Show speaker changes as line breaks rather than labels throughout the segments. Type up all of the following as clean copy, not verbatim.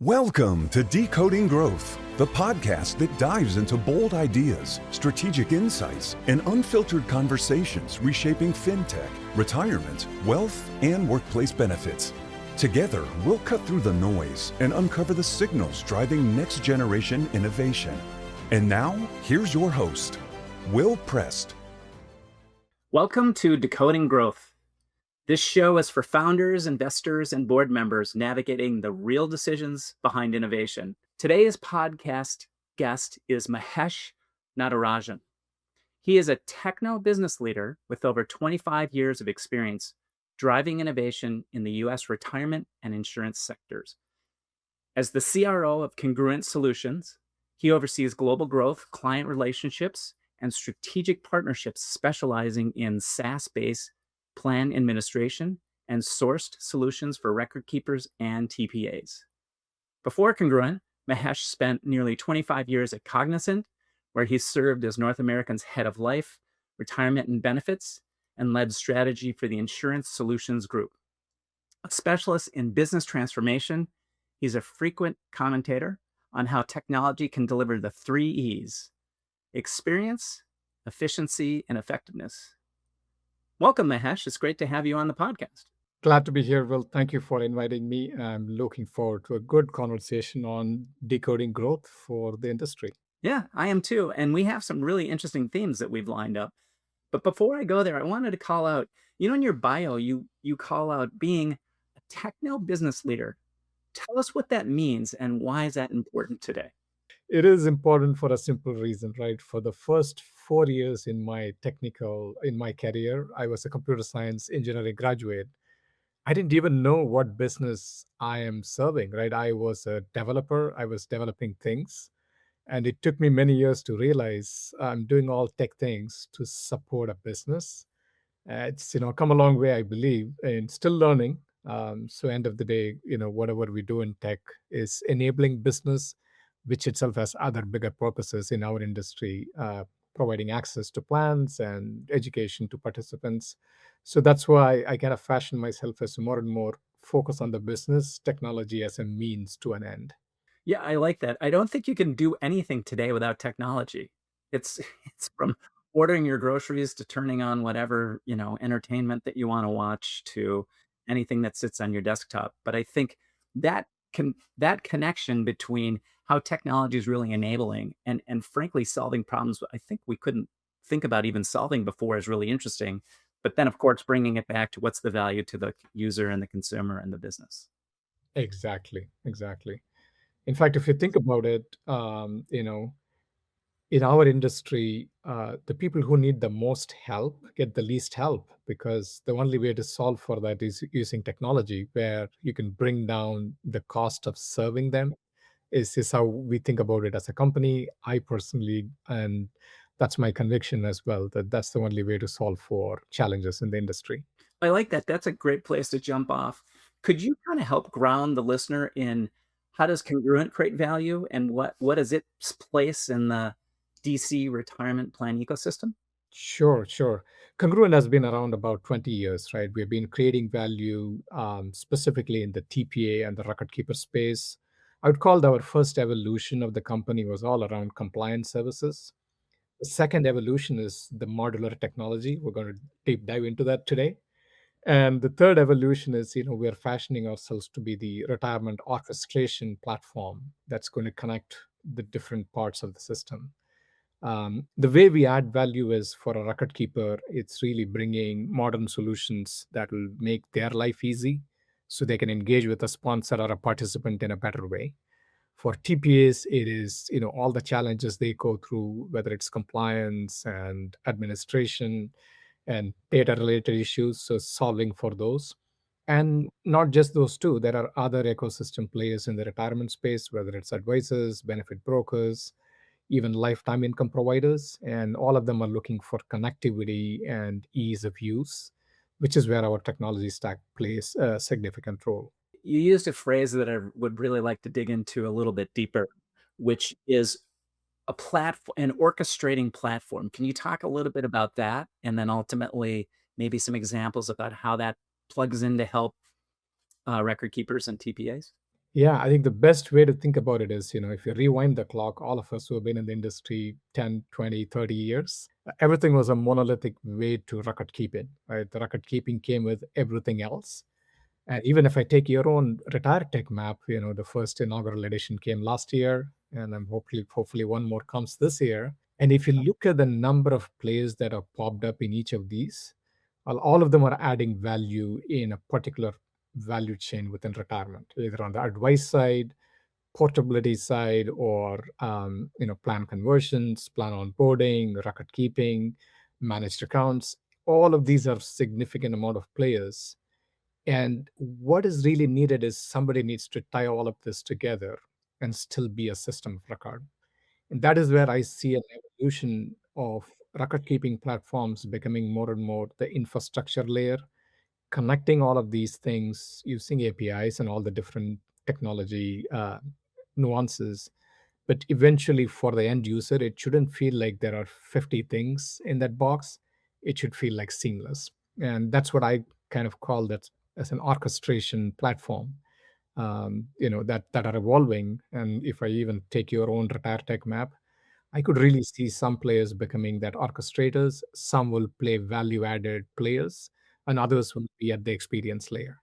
Welcome to Decoding Growth, the podcast that dives into bold ideas, strategic insights, and unfiltered conversations reshaping fintech, retirement, wealth, and workplace benefits. Together, we'll cut through the noise and uncover the signals driving next-generation innovation. And now, here's your host, Will Prest.
Welcome to Decoding Growth. This show is for founders, investors, and board members navigating the real decisions behind innovation. Today's podcast guest is Mahesh Natarajan. He is a techno-business leader with over 25 years of experience driving innovation in the U.S. retirement and insurance sectors. As the CRO of Congruent Solutions, he oversees global growth, client relationships, and strategic partnerships specializing in SaaS-based plan administration, and sourced solutions for record keepers and TPAs. Before Congruent, Mahesh spent nearly 25 years at Cognizant, where he served as North America's head of life, retirement and benefits, and led strategy for the Insurance Solutions Group. A specialist in business transformation, he's a frequent commentator on how technology can deliver the 3 E's: experience, efficiency, and effectiveness. Welcome, Mahesh. It's great to have you on the podcast.
Glad to be here, Will. Thank you for inviting me. I'm looking forward to a good conversation on decoding growth for the industry.
Yeah, I am too. And we have some really interesting themes that we've lined up. But before I go there, I wanted to call out, in your bio, you call out being a techno-business leader. Tell us what that means and why is that important today?
It is important for a simple reason, right? For the first 4 years in my career, I was a computer science engineering graduate. I didn't even know what business I am serving, right? I was a developer. I was developing things. And it took me many years to realize I'm doing all tech things to support a business. It's, come a long way, I believe, and still learning. So end of the day, whatever we do in tech is enabling business, which itself has other bigger purposes in our industry, providing access to plans and education to participants. So that's why I kind of fashion myself as more and more focus on the business, technology as a means to an end.
Yeah, I like that. I don't think you can do anything today without technology. It's from ordering your groceries to turning on whatever, entertainment that you want to watch to anything that sits on your desktop. But I think that connection between how technology is really enabling and frankly solving problems I think we couldn't think about even solving before is really interesting. But then, of course, bringing it back to what's the value to the user and the consumer and the business.
Exactly. In fact, if you think about it, in our industry, the people who need the most help get the least help because the only way to solve for that is using technology where you can bring down the cost of serving them is how we think about it as a company. I personally, and that's my conviction as well, that that's the only way to solve for challenges in the industry.
I like that. That's a great place to jump off. Could you kind of help ground the listener in how does Congruent create value and what is its place in the DC retirement plan ecosystem?
Sure. Congruent has been around about 20 years, right? We've been creating value specifically in the TPA and the record keeper space. I would call our first evolution of the company was all around compliance services. The second evolution is the modular technology. We're going to deep dive into that today. And the third evolution is, we're fashioning ourselves to be the retirement orchestration platform that's going to connect the different parts of the system. The way we add value is for a record keeper, it's really bringing modern solutions that will make their life easy so they can engage with a sponsor or a participant in a better way. For TPAs, it is, all the challenges they go through, whether it's compliance and administration and data related issues. So solving for those. And not just those two, there are other ecosystem players in the retirement space, whether it's advisors, benefit brokers, even lifetime income providers. And all of them are looking for connectivity and ease of use, which is where our technology stack plays a significant role.
You used a phrase that I would really like to dig into a little bit deeper, which is a platform, an orchestrating platform. Can you talk a little bit about that? And then ultimately, maybe some examples about how that plugs in to help record keepers and TPAs?
Yeah, I think the best way to think about it is, if you rewind the clock, all of us who have been in the industry 10, 20, 30 years, everything was a monolithic way to record keeping, right? The record keeping came with everything else. And even if I take your own retire tech map, the first inaugural edition came last year, and I'm hopefully one more comes this year. And if you look at the number of players that are popped up in each of these, well, all of them are adding value in a particular value chain within retirement, either on the advice side, portability side, or plan conversions, plan onboarding, record keeping, managed accounts. All of these are significant amount of players, and what is really needed is somebody needs to tie all of this together and still be a system of record. And that is where I see an evolution of record keeping platforms becoming more and more the infrastructure layer, connecting all of these things using APIs and all the different technology nuances. But eventually, for the end user, it shouldn't feel like there are 50 things in that box. It should feel like seamless. And that's what I kind of call that as an orchestration platform, that are evolving. And if I even take your own retire tech map, I could really see some players becoming that orchestrators, some will play value added players, and others will be at the experience layer.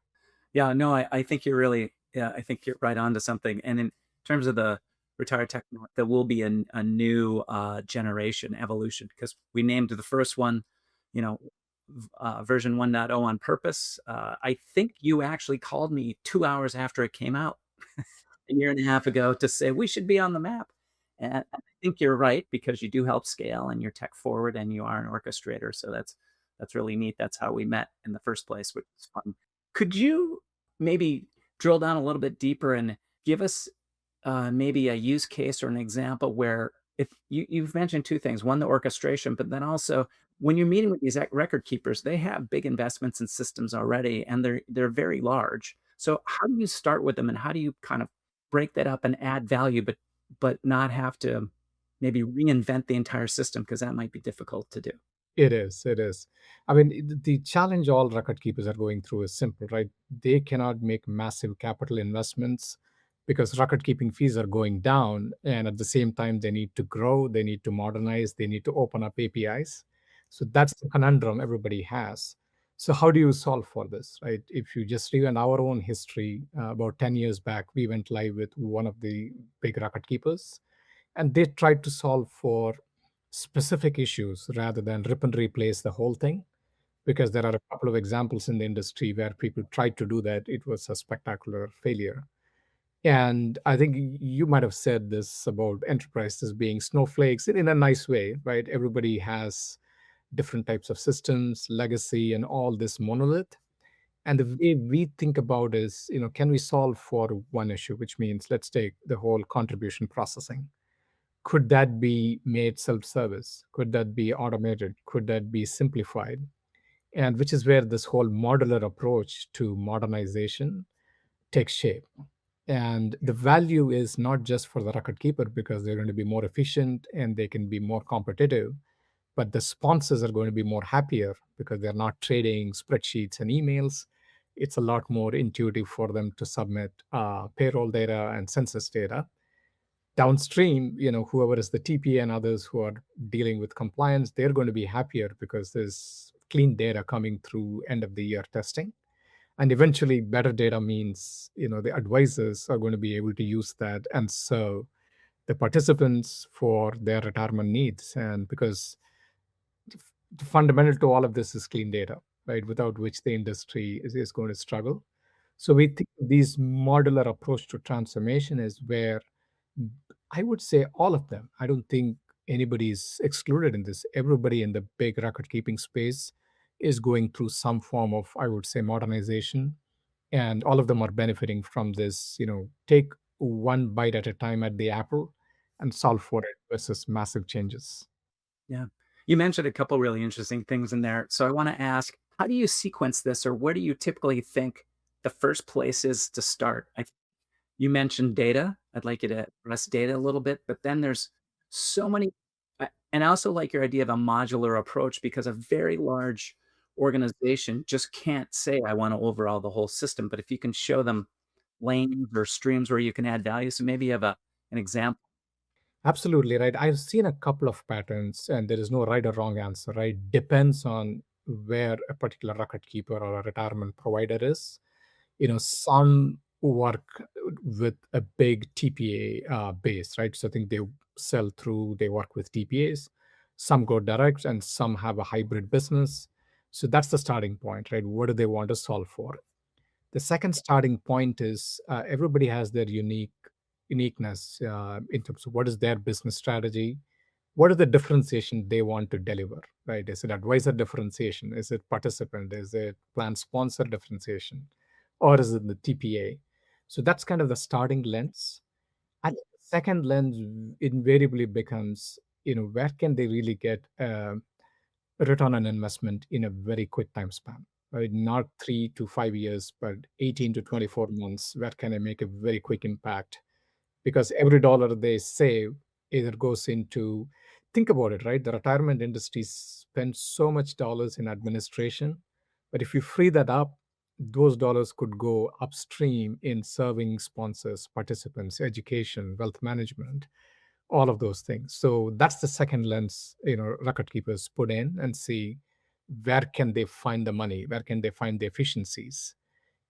Yeah, no, I think you're really, yeah, I think you're right on to something. And in terms of the retired tech, there will be a new generation evolution because we named the first one, you know, version 1.0 on purpose. I think you actually called me 2 hours after it came out a year and a half ago to say we should be on the map. And I think you're right because you do help scale and you're tech forward and you are an orchestrator. So that's really neat. That's how we met in the first place, which is fun. Could you maybe drill down a little bit deeper and give us maybe a use case or an example where if you've mentioned two things, one, the orchestration, but then also when you're meeting with these record keepers, they have big investments in systems already and they're very large. So how do you start with them and how do you kind of break that up and add value, but not have to maybe reinvent the entire system because that might be difficult to do.
It is. It is. I mean, the challenge all record keepers are going through is simple, right? They cannot make massive capital investments because record keeping fees are going down. And at the same time, they need to grow, they need to modernize, they need to open up APIs. So that's the conundrum everybody has. So, how do you solve for this, right? If you just rewind our own history, about 10 years back, we went live with one of the big record keepers, and they tried to solve for specific issues rather than rip and replace the whole thing, because there are a couple of examples in the industry where people tried to do that. It was a spectacular failure. And I think you might have said this about enterprises being snowflakes in a nice way, right? Everybody has different types of systems, legacy, and all this monolith. And the way we think about is, can we solve for one issue, which means let's take the whole contribution processing. Could that be made self-service? Could that be automated? Could that be simplified? And which is where this whole modular approach to modernization takes shape. And the value is not just for the record keeper because they're going to be more efficient and they can be more competitive, but the sponsors are going to be more happier because they're not trading spreadsheets and emails. It's a lot more intuitive for them to submit payroll data and census data. Downstream, whoever is the TPA and others who are dealing with compliance, they're going to be happier because there's clean data coming through end of the year testing. And eventually better data means, the advisors are going to be able to use that and serve the participants for their retirement needs. And because fundamental to all of this is clean data, right? Without which the industry is going to struggle. So we think these modular approach to transformation is where I would say all of them. I don't think anybody is excluded in this. Everybody in the big record keeping space is going through some form of, I would say, modernization. And all of them are benefiting from this, take one bite at a time at the apple and solve for it versus massive changes.
Yeah. You mentioned a couple really interesting things in there. So I want to ask, how do you sequence this or where do you typically think the first place is to start? You mentioned data. I'd like you to address data a little bit, but then there's so many, and I also like your idea of a modular approach because a very large organization just can't say, I want to overhaul the whole system. But if you can show them lanes or streams where you can add value? So maybe you have an example.
Absolutely right. I've seen a couple of patterns, and there is no right or wrong answer, right? Depends on where a particular record keeper or a retirement provider is. Some work with a big TPA base, right? So I think they sell through, they work with TPAs. Some go direct, and some have a hybrid business. So that's the starting point, right? What do they want to solve for? The second starting point is everybody has their uniqueness in terms of what is their business strategy, what is the differentiation they want to deliver, right? Is it advisor differentiation? Is it participant? Is it plan sponsor differentiation? Or is it the TPA? So that's kind of the starting lens. And the second lens invariably becomes, where can they really get return on investment in a very quick time span, right? Not 3 to 5 years, but 18 to 24 months. Where can I make a very quick impact? Because every dollar they save either goes into, think about it, right? The retirement industry spends so much dollars in administration, but if you free that up, those dollars could go upstream in serving sponsors, participants, education, wealth management, all of those things. So that's the second lens, record keepers put in and see where can they find the money, where can they find the efficiencies.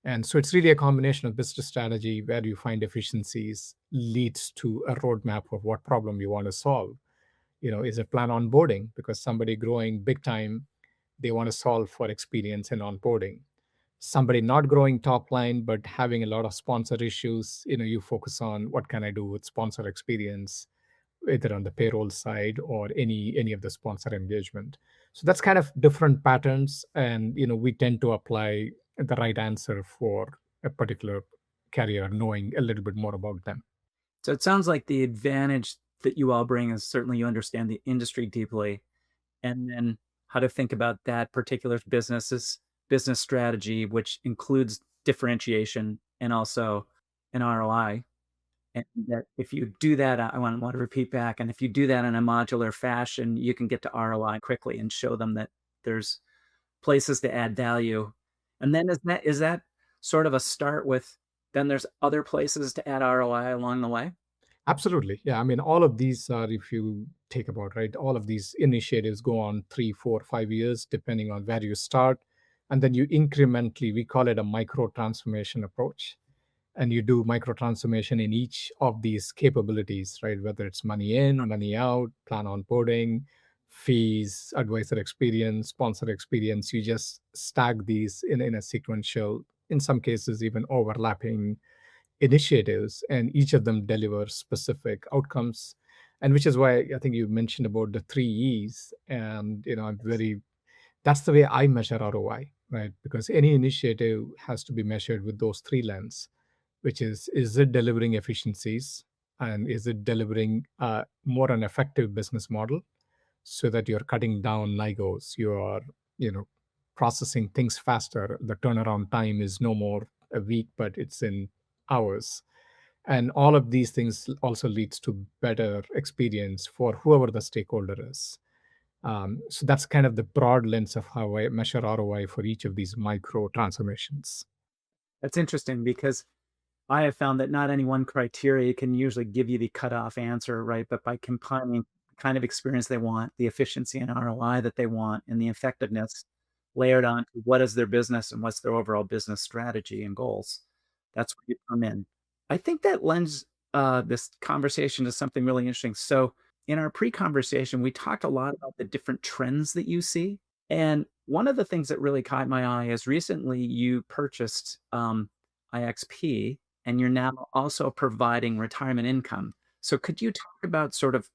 And so it's really a combination of business strategy where you find efficiencies leads to a roadmap of what problem you want to solve. Is it plan onboarding? Because somebody growing big time, they want to solve for experience and onboarding. Somebody not growing top line but having a lot of sponsor issues, you focus on what can I do with sponsor experience, either on the payroll side or any of the sponsor engagement. So that's kind of different patterns, and we tend to apply the right answer for a particular carrier, knowing a little bit more about them.
So it sounds like the advantage that you all bring is certainly you understand the industry deeply, and then how to think about that particular business's business strategy, which includes differentiation and also an ROI. And that if you do that, I want to repeat back, and if you do that in a modular fashion, you can get to ROI quickly and show them that there's places to add value. And then is that sort of a start with then there's other places to add ROI along the way?
Absolutely. Yeah. I mean, all of these are, if you take about, right, all of these initiatives go on 3, 4, 5 years, depending on where you start. And then you incrementally, we call it a micro transformation approach. And you do micro transformation in each of these capabilities, right? Whether it's money in, money out, plan onboarding, fees, advisor experience, sponsor experience. You just stack these in a sequential, in some cases, even overlapping initiatives, and each of them delivers specific outcomes. And which is why I think you mentioned about the 3 E's. And, I'm very, that's the way I measure ROI, right? Because any initiative has to be measured with those three lenses, which is it delivering efficiencies, and is it delivering more an effective business model so that you're cutting down nigos, you are, you know processing things faster, the turnaround time is no more a week but it's in hours. And all of these things also leads to better experience for whoever the stakeholder is. So that's kind of the broad lens of how I measure ROI for each of these micro transformations.
That's interesting because I have found that not any one criteria can usually give you the cutoff answer, right? But by compiling the kind of experience they want, the efficiency and ROI that they want, and the effectiveness layered on to what is their business and what's their overall business strategy and goals, that's where you come in. I think that lends this conversation to something really interesting. So, in our pre conversation, we talked a lot about the different trends that you see. And one of the things that really caught my eye is recently you purchased IXP, and you're now also providing retirement income. So could you talk about sort of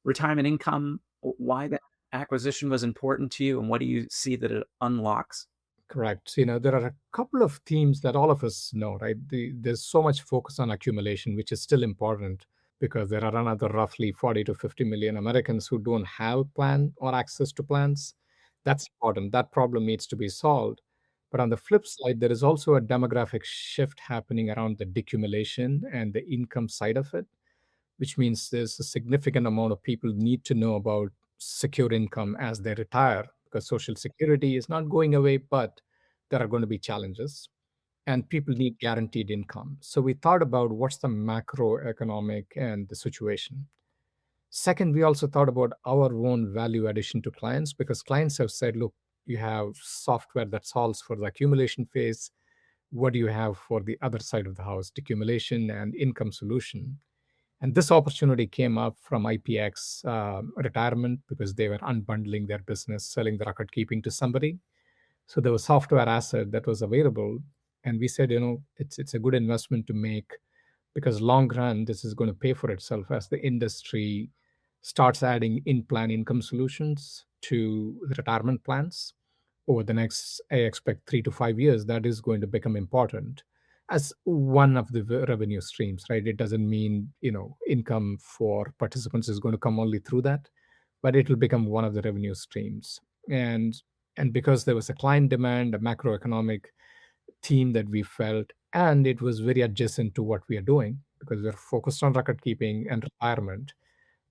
retirement income, why that acquisition was important to you, and what do you see that it unlocks?
Correct. There are a couple of themes that all of us know, right? There's so much focus on accumulation, which is still important because there are another roughly 40 to 50 million Americans who don't have a plan or access to plans. That's important. That problem needs to be solved. But on the flip side, there is also a demographic shift happening around the decumulation and the income side of it, which means there's a significant amount of people need to know about secure income as they retire, because social security is not going away, but there are going to be challenges. and people need guaranteed income. So we thought about what's the macroeconomic and the situation. Second, we also thought about our own value addition to clients, because clients have said, look, you have software that solves for the accumulation phase. What do you have for the other side of the house, decumulation and income solution? And this opportunity came up from IPX retirement, because they were unbundling their business, selling the record keeping to somebody. So there was software asset that was available, and we said, it's a good investment to make, because long run this is going to pay for itself as the industry starts adding in-plan income solutions to the retirement plans over the next, I expect, 3 to 5 years. That is going to become important as one of the revenue streams, right? It doesn't mean income for participants is going to come only through that, but it will become one of the revenue streams. And because there was a client demand, a macroeconomic theme that we felt, and it was very adjacent to what we are doing, because we're focused on record keeping and retirement,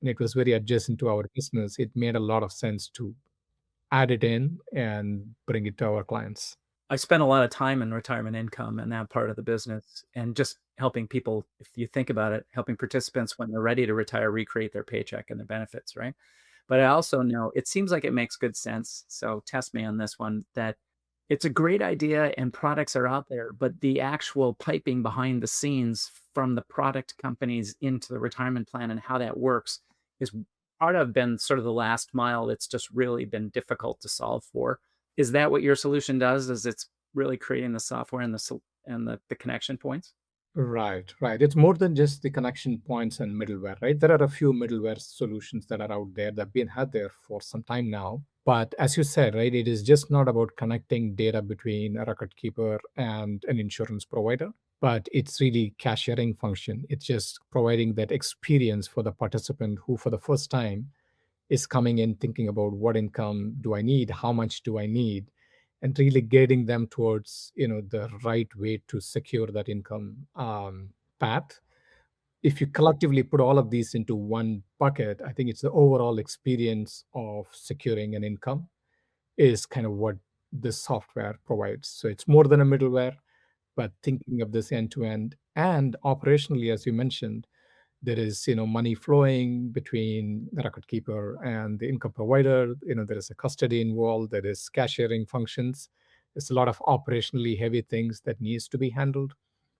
and it was very adjacent to our business, it made a lot of sense to add it in and bring it to our clients.
I spent a lot of time in retirement income and that part of the business, and just helping people, if you think about it, helping participants when they're ready to retire recreate their paycheck and their benefits, right? But I also know it seems like it makes good sense. So test me on this one, that it's a great idea and products are out there, but the actual piping behind the scenes from the product companies into the retirement plan and how that works is part of been sort of the last mile that's just really been difficult to solve for. Is that what your solution does? Is it's really creating the software and the connection points?
Right, right. It's more than just the connection points and middleware, right? There are a few middleware solutions that are out there that have been had there for some time now. But as you said, right, it is just not about connecting data between a record keeper and an insurance provider, but it's really cashiering function. It's just providing that experience for the participant who, for the first time, is coming in thinking about what income do I need, how much do I need, and really guiding them towards the right way to secure that income path. If you collectively put all of these into one bucket, I think it's the overall experience of securing an income is kind of what this software provides. So it's more than a middleware, but thinking of this end to end and operationally, as you mentioned, there is money flowing between the record keeper and the income provider. There is a custody involved, there is cashiering functions. There's a lot of operationally heavy things that needs to be handled.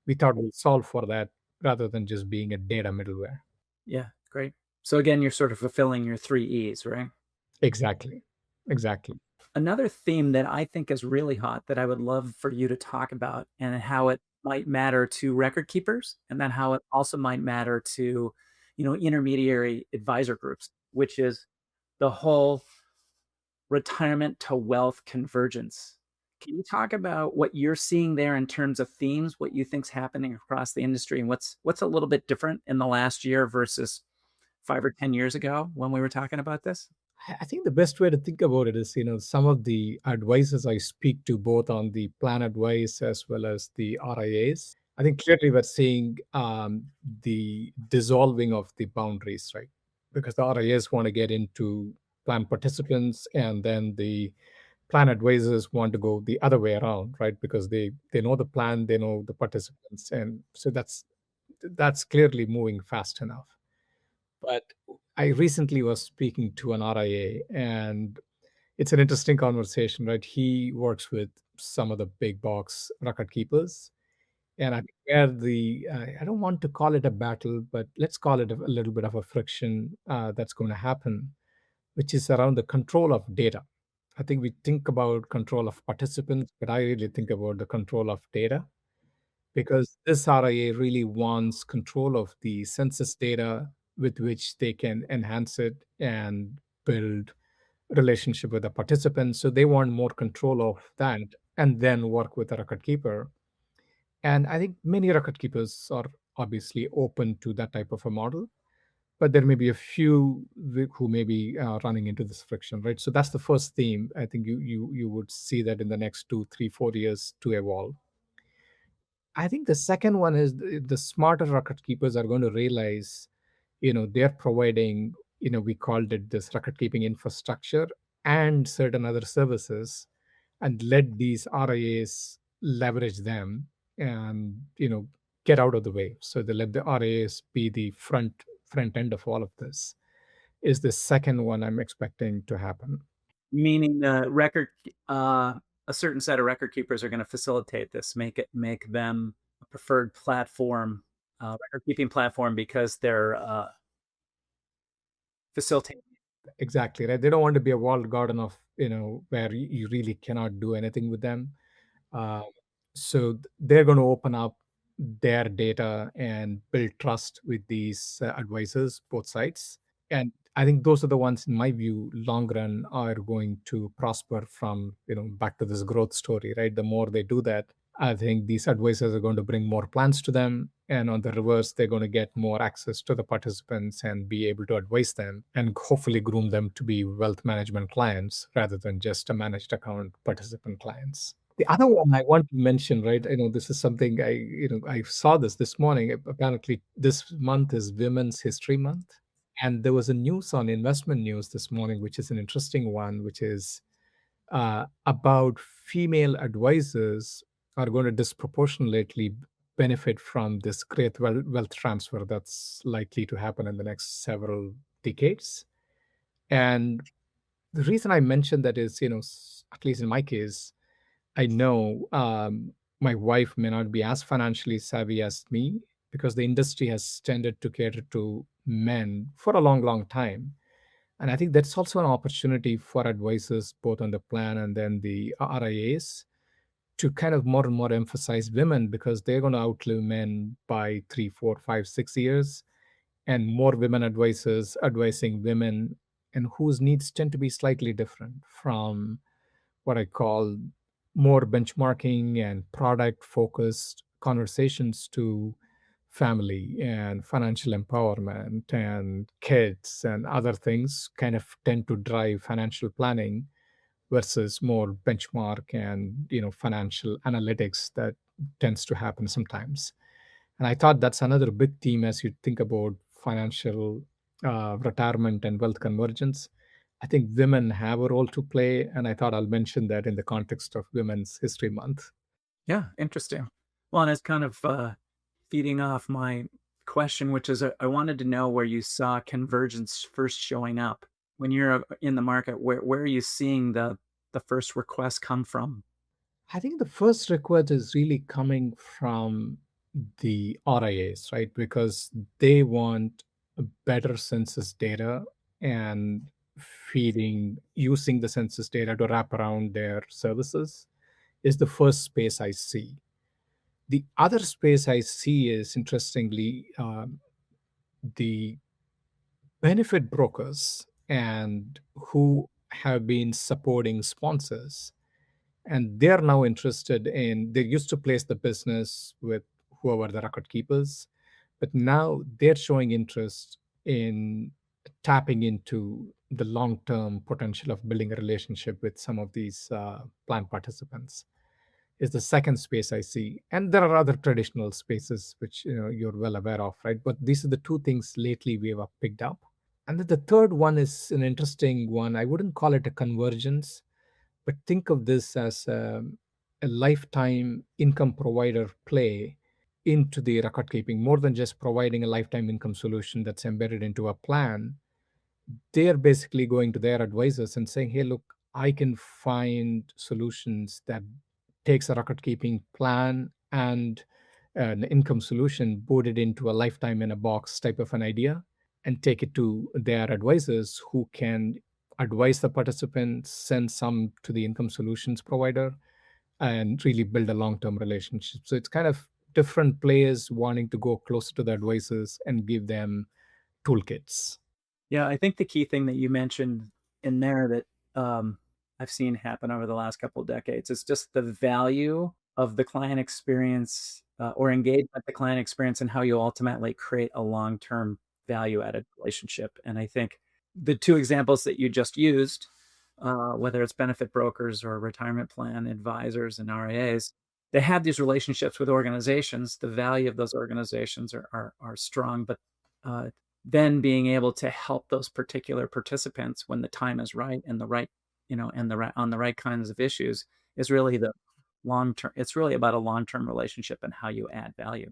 We thought we'd solve for that rather than just being a data middleware.
Yeah, great. So again, you're sort of fulfilling your three E's, right?
Exactly.
Another theme that I think is really hot that I would love for you to talk about, and how it might matter to record keepers, and then how it also might matter to, intermediary advisor groups, which is the whole retirement to wealth convergence. Can you talk about what you're seeing there in terms of themes, what you think's happening across the industry, and what's a little bit different in the last year versus 5 or 10 years ago when we were talking about this?
I think the best way to think about it is, some of the advisors I speak to, both on the plan advice as well as the RIAs, I think clearly we're seeing the dissolving of the boundaries, right? Because the RIAs want to get into plan participants, and then the plan advisors want to go the other way around, right? Because they know the plan, they know the participants, and so that's clearly moving fast enough. But I recently was speaking to an RIA, and it's an interesting conversation, right? He works with some of the big box record keepers, and I think where I don't want to call it a battle, but let's call it a little bit of a friction that's going to happen, which is around the control of data. I think we think about control of participants, but I really think about the control of data, because this RIA really wants control of the census data with which they can enhance it and build relationship with the participants. So they want more control of that and then work with the record keeper. And I think many record keepers are obviously open to that type of a model, but there may be a few who may be running into this friction, right? So that's the first theme. I think you would see that in the next 2, 3, 4 years to evolve. I think the second one is the smarter record keepers are going to realize, they're providing, we called it this record keeping infrastructure and certain other services, and let these RIAs leverage them. and get out of the way. So they let the RAs be the front end of all of this. Is the second one I'm expecting to happen.
Meaning a certain set of record keepers are going to facilitate this, make them a preferred platform, record keeping platform, because they're facilitating.
Exactly, right. They don't want to be a walled garden of where you really cannot do anything with them. Um, so they're going to open up their data and build trust with these advisors, both sides. And I think those are the ones, in my view, long run are going to prosper from, back to this growth story, right? The more they do that, I think these advisors are going to bring more plans to them. And on the reverse, they're going to get more access to the participants and be able to advise them and hopefully groom them to be wealth management clients rather than just a managed account participant clients. The other one I want to mention, right? This is something I saw this morning. Apparently, this month is Women's History Month. And there was a news on investment news this morning, which is an interesting one, which is about female advisors are going to disproportionately benefit from this great wealth transfer that's likely to happen in the next several decades. And the reason I mentioned that is, at least in my case, I know my wife may not be as financially savvy as me because the industry has tended to cater to men for a long, long time. And I think that's also an opportunity for advisors, both on the plan and then the RIAs, to kind of more and more emphasize women because they're going to outlive men by 3, 4, 5, 6 years, and more women advisors advising women and whose needs tend to be slightly different from what I call more benchmarking and product focused conversations to family and financial empowerment and kids and other things kind of tend to drive financial planning versus more benchmark and financial analytics that tends to happen sometimes. And I thought that's another big theme as you think about financial retirement and wealth convergence. I think women have a role to play, and I thought I'll mention that in the context of Women's History Month.
Yeah, interesting. Well, and it's kind of feeding off my question, which is I wanted to know where you saw convergence first showing up when you're in the market. Where are you seeing the first requests come from?
I think the first request is really coming from the RIAs, right? Because they want a better census data and using the census data to wrap around their services is the first space I see. The other space I see is, interestingly, the benefit brokers and who have been supporting sponsors. And they're now interested in, they used to place the business with whoever the record keepers, but now they're showing interest in tapping into the long term potential of building a relationship with some of these plan participants is the second space I see. And there are other traditional spaces which you're well aware of, right? But these are the two things lately we have picked up. And then the third one is an interesting one. I wouldn't call it a convergence, but think of this as a lifetime income provider play into the record keeping, more than just providing a lifetime income solution that's embedded into a plan. They're basically going to their advisors and saying, hey, look, I can find solutions that takes a record keeping plan and an income solution, boot it into a lifetime in a box type of an idea, and take it to their advisors who can advise the participants, send some to the income solutions provider, and really build a long term relationship. So it's kind of different players wanting to go closer to the advisors and give them toolkits.
Yeah, I think the key thing that you mentioned in there that I've seen happen over the last couple of decades is just the value of the client experience or engagement with the client experience and how you ultimately create a long-term value-added relationship. And I think the two examples that you just used, whether it's benefit brokers or retirement plan advisors and RIAs, they have these relationships with organizations. The value of those organizations are strong, but uh, then being able to help those particular participants when the time is right and the right, and the right on the right kinds of issues is really long term. It's really about a long term relationship and how you add value.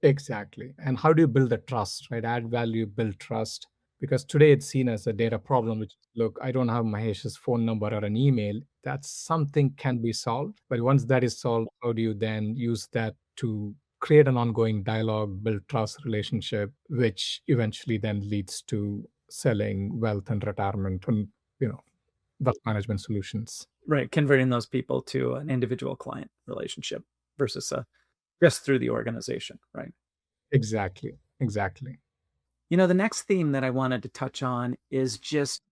Exactly. And how do you build the trust, right? Add value, build trust. Because today it's seen as a data problem, which, look, I don't have Mahesh's phone number or an email. That's something can be solved. But once that is solved, how do you then use that to create an ongoing dialogue, build trust relationship, which eventually then leads to selling wealth and retirement and, you know, wealth management solutions.
Right. Converting those people to an individual client relationship versus just through the organization. Right.
Exactly. Exactly.
The next theme that I wanted to touch on is just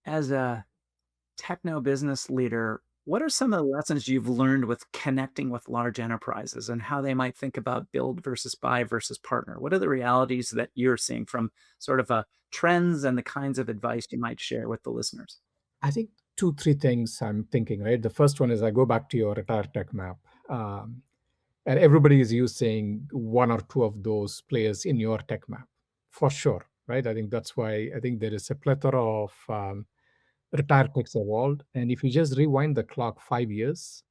as a techno business leader, what are some of the lessons you've learned with connecting with large enterprises and how they might think about build versus buy versus partner? What are the realities that you're seeing from sort of trends and the kinds of advice you might share with the listeners?
I think two, three things I'm thinking, right? The first one is I go back to your retire tech map. Um, and everybody is using one or two of those players in your tech map for sure, right? I think that's why I think there is a plethora of retire techs evolved. And if you just rewind the clock 5 years,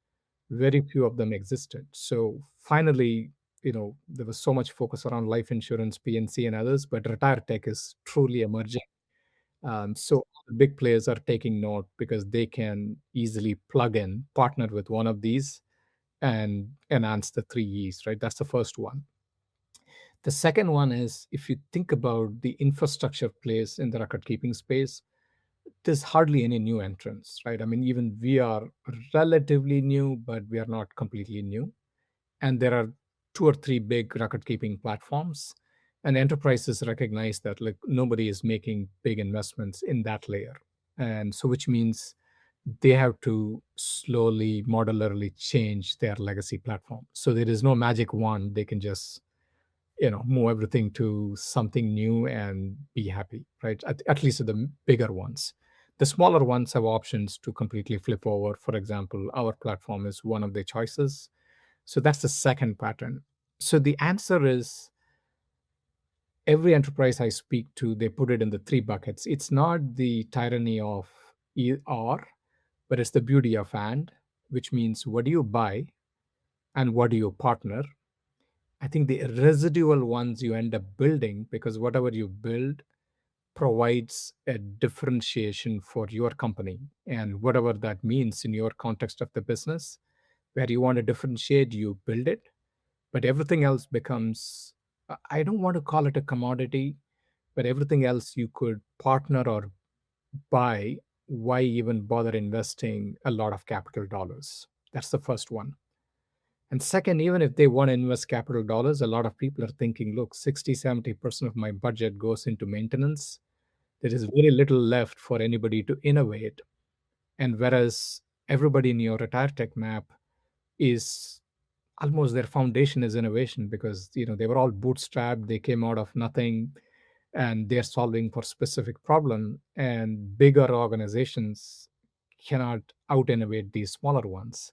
very few of them existed. So finally, there was so much focus around life insurance, PNC, and others, but retire tech is truly emerging. So the big players are taking note because they can easily plug in, partner with one of these, and enhance the three E's, right? That's the first one. The second one is if you think about the infrastructure plays in the record keeping space, there's hardly any new entrants, right? I mean, even we are relatively new, but we are not completely new. And there are two or three big record keeping platforms. And enterprises recognize that like nobody is making big investments in that layer. And so, which means they have to slowly, modularly change their legacy platform. So there is no magic wand. They can just move everything to something new and be happy, right? At least the bigger ones. The smaller ones have options to completely flip over. For example, our platform is one of their choices. So that's the second pattern. So the answer is every enterprise I speak to, they put it in the three buckets. It's not the tyranny of or, but it's the beauty of and, which means what do you buy and what do you partner. I think the residual ones you end up building, because whatever you build provides a differentiation for your company and whatever that means in your context of the business, where you want to differentiate, you build it, but everything else becomes, I don't want to call it a commodity, but everything else you could partner or buy. Why even bother investing a lot of capital dollars? That's the first one. And second, even if they want to invest capital dollars, a lot of people are thinking, look, 60-70% of my budget goes into maintenance. There is very little left for anybody to innovate. And whereas everybody in your retire tech map is almost their foundation is innovation, because they were all bootstrapped, they came out of nothing, and they're solving for specific problem, and bigger organizations cannot out innovate these smaller ones.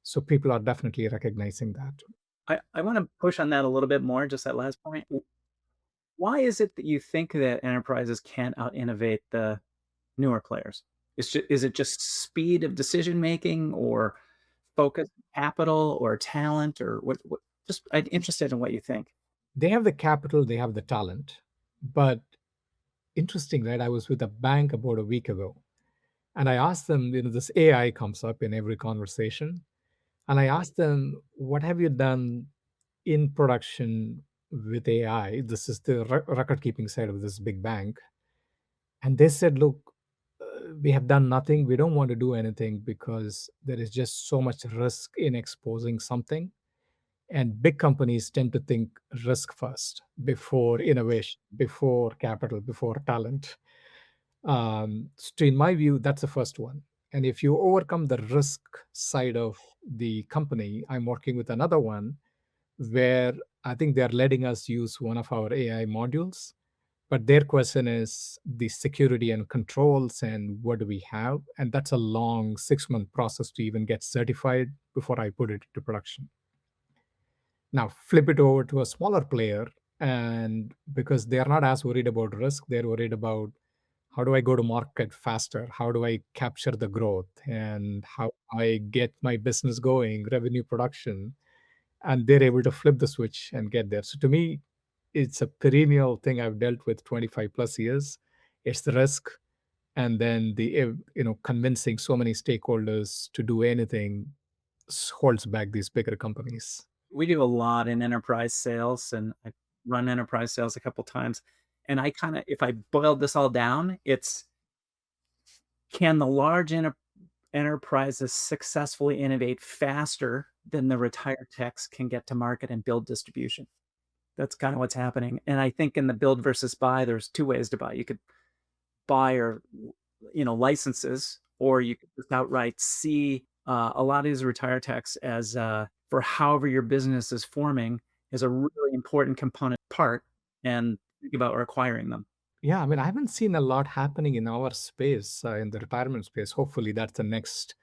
So people are definitely recognizing that.
I want to push on that a little bit more, just that last point. Why is it that you think that enterprises can't out innovate the newer players? Is it just speed of decision making or focus, capital, or talent, or what? Just I'm interested in what you think.
They have the capital, they have the talent, but interesting, right? I was with a bank about a week ago, and I asked them, this AI comes up in every conversation, and I asked them, what have you done in production with AI? This is the record keeping side of this big bank. And they said, look, we have done nothing. We don't want to do anything because there is just so much risk in exposing something. And big companies tend to think risk first before innovation, before capital, before talent. So, in my view, that's the first one. And if you overcome the risk side of the company, I'm working with another one where I think they're letting us use one of our AI modules. But their question is the security and controls and what do we have? And that's a long 6-month process to even get certified before I put it into production. Now, flip it over to a smaller player, and because they are not as worried about risk, they're worried about how do I go to market faster? How do I capture the growth? And how I get my business going, revenue production, and they're able to flip the switch and get there. So to me, it's a perennial thing I've dealt with 25 plus years. It's the risk, and then the convincing so many stakeholders to do anything holds back these bigger companies.
We do a lot in enterprise sales, and I run enterprise sales a couple times. And I kind of, if I boiled this all down, it's can the large enterprises successfully innovate faster than the retired techs can get to market and build distribution? That's kind of what's happening. And I think in the build versus buy, there's two ways to buy. You could buy or licenses, or you could just outright see a lot of these retired techs as for however your business is forming is a really important component part, and think about acquiring them.
Yeah, I mean, I haven't seen a lot happening in our space, in the retirement space. Hopefully, that's the next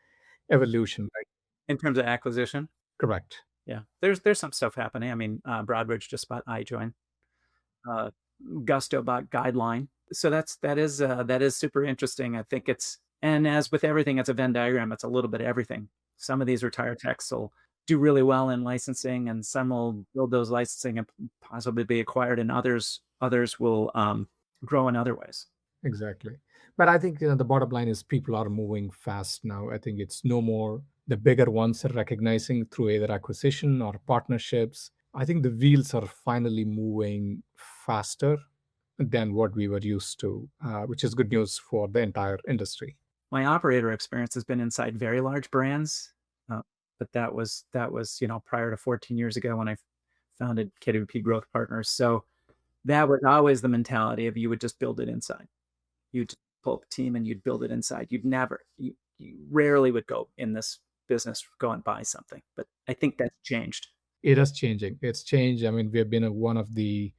evolution, right?
In terms of acquisition,
Correct.
yeah, there's some stuff happening. I mean, Broadridge just bought iJoin. Uh, Gusto bought Guideline. So that is super interesting. I think it's, and as with everything, it's a Venn diagram. It's a little bit of everything. Some of these retired techs will do really well in licensing, and some will build those licensing and possibly be acquired, and others will grow in other ways.
Exactly. But I think the bottom line is people are moving fast now. I think it's no more the bigger ones are recognizing through either acquisition or partnerships. I think the wheels are finally moving faster than what we were used to, which is good news for the entire industry.
My operator experience has been inside very large brands, but that was prior to 14 years ago when I founded KWP Growth Partners. So that was always the mentality of you would just build it inside. You'd pull up a team and you'd build it inside. You rarely would go in this business, go and buy something. But I think that's changed.
It is changing. It's changed. I mean, we have been one of the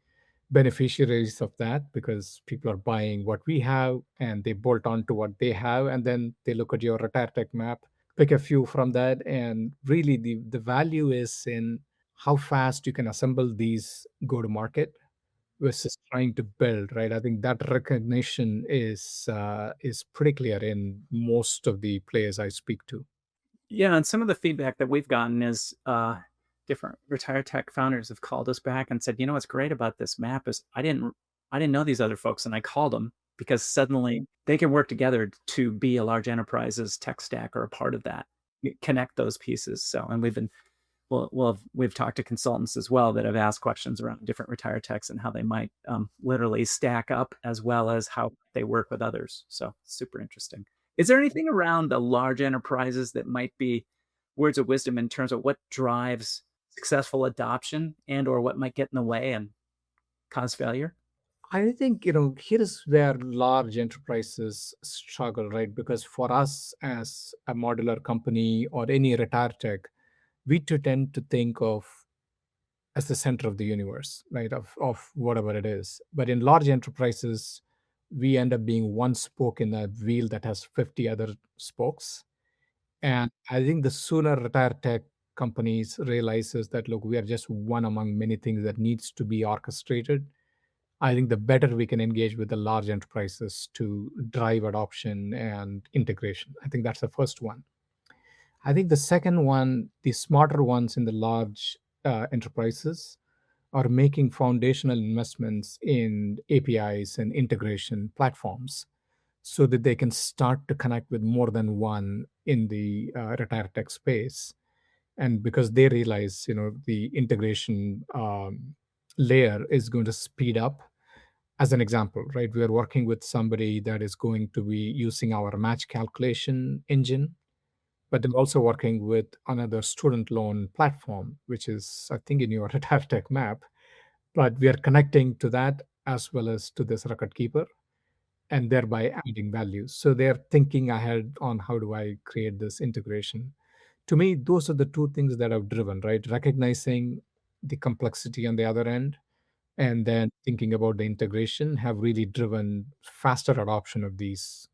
beneficiaries of that because people are buying what we have and they bolt on to what they have, and then they look at your retire tech map, pick a few from that, and really the value is in how fast you can assemble these go to market versus trying to build, right? I think that recognition is pretty clear in most of the players I speak to.
Yeah, and some of the feedback that we've gotten is different retired tech founders have called us back and said, what's great about this map is I didn't know these other folks, and I called them because suddenly they can work together to be a large enterprise's tech stack or a part of that, connect those pieces. So, and we've talked to consultants as well that have asked questions around different retired techs and how they might literally stack up, as well as how they work with others. So super interesting. Is there anything around the large enterprises that might be words of wisdom in terms of what drives successful adoption and or what might get in the way and cause failure?
I think, here is where large enterprises struggle, right? Because for us as a modular company or any retire tech, we tend to think of as the center of the universe, right? Of whatever it is. But in large enterprises, we end up being one spoke in a wheel that has 50 other spokes. And I think the sooner retire tech companies realizes that, look, we are just one among many things that needs to be orchestrated, I think the better we can engage with the large enterprises to drive adoption and integration. I think that's the first one. I think the second one, the smarter ones in the large enterprises are making foundational investments in APIs and integration platforms so that they can start to connect with more than one in the retire tech space. And because they realize, the integration layer is going to speed up. As an example, right, we are working with somebody that is going to be using our match calculation engine, but they're also working with another student loan platform, which is, I think, in your retire tech map. But we are connecting to that as well as to this record keeper and thereby adding value. So they're thinking ahead on how do I create this integration. To me, those are the two things that have driven, right? Recognizing the complexity on the other end and then thinking about the integration have really driven faster adoption of these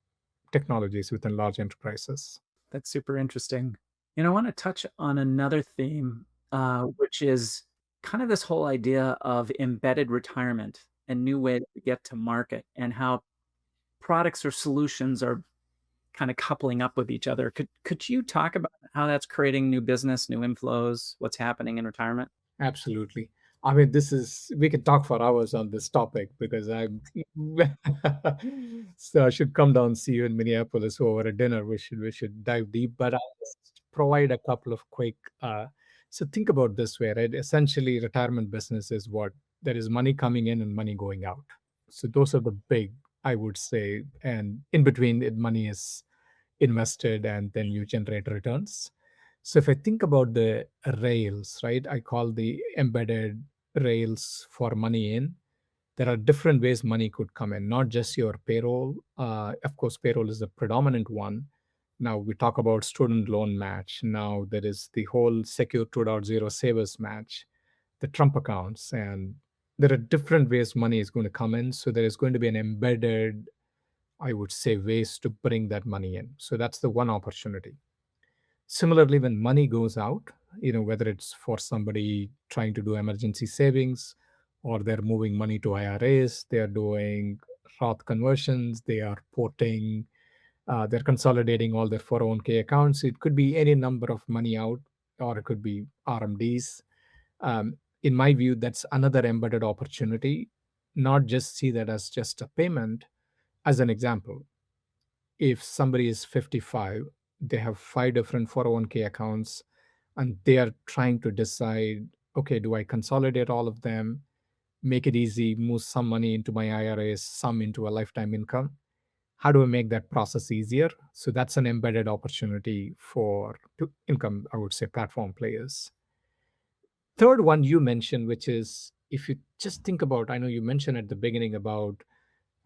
technologies within large enterprises.
That's super interesting. I want to touch on another theme, which is kind of this whole idea of embedded retirement and new way to get to market, and how products or solutions are kind of coupling up with each other. Could you talk about how that's creating new business, new inflows, what's happening in retirement?
Absolutely. I mean, this is, we can talk for hours on this topic because I'm, so I should come down, see you in Minneapolis over a dinner. We should dive deep, but I'll just provide a couple of quick, so think about this way, right? Essentially, retirement business is what there is money coming in and money going out. So those are the big, I would say, and in between it, money is invested and then you generate returns. So if I think about the rails, right, I call the embedded rails for money in. There are different ways money could come in, not just your payroll. Of course, payroll is the predominant one. Now we talk about student loan match. Now there is the whole Secure 2.0 savers match, the Trump accounts, and there are different ways money is going to come in. So there is going to be an embedded, I would say, ways to bring that money in. So that's the one opportunity. Similarly, when money goes out, whether it's for somebody trying to do emergency savings, or they're moving money to IRAs, they're doing Roth conversions, they are porting, they're consolidating all their 401k accounts. It could be any number of money out, or it could be RMDs. In my view, that's another embedded opportunity. Not just see that as just a payment. As an example, if somebody is 55, they have five different 401k accounts, and they are trying to decide, okay, do I consolidate all of them, make it easy, move some money into my IRAs, some into a lifetime income? How do I make that process easier? So that's an embedded opportunity for income, I would say, platform players. Third one you mentioned, which is, if you just think about, I know you mentioned at the beginning about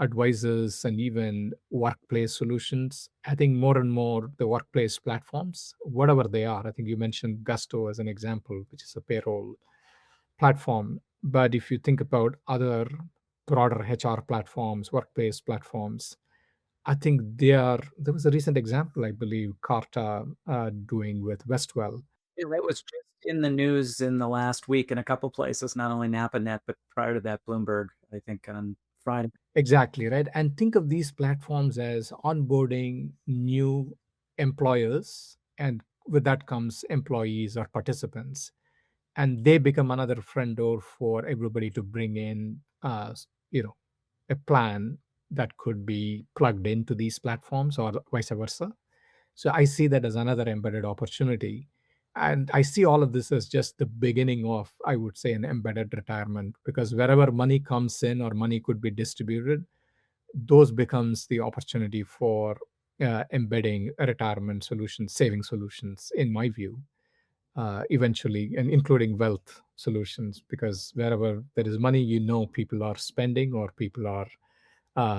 advisors and even workplace solutions. I think more and more the workplace platforms, whatever they are, I think you mentioned Gusto as an example, which is a payroll platform. But if you think about other broader HR platforms, workplace platforms, I think there was a recent example, I believe, Carta doing with Westwell.
Yeah, that was just in the news in the last week in a couple places, not only NapaNet, but prior to that, Bloomberg, I think on Friday.
Exactly, right? And think of these platforms as onboarding new employers, and with that comes employees or participants. And they become another front door for everybody to bring in, a plan that could be plugged into these platforms or vice versa. So I see that as another embedded opportunity. And I see all of this as just the beginning of, I would say, an embedded retirement, because wherever money comes in or money could be distributed, those becomes the opportunity for embedding a retirement solutions, saving solutions, in my view, eventually, and including wealth solutions, because wherever there is money, people are spending or people are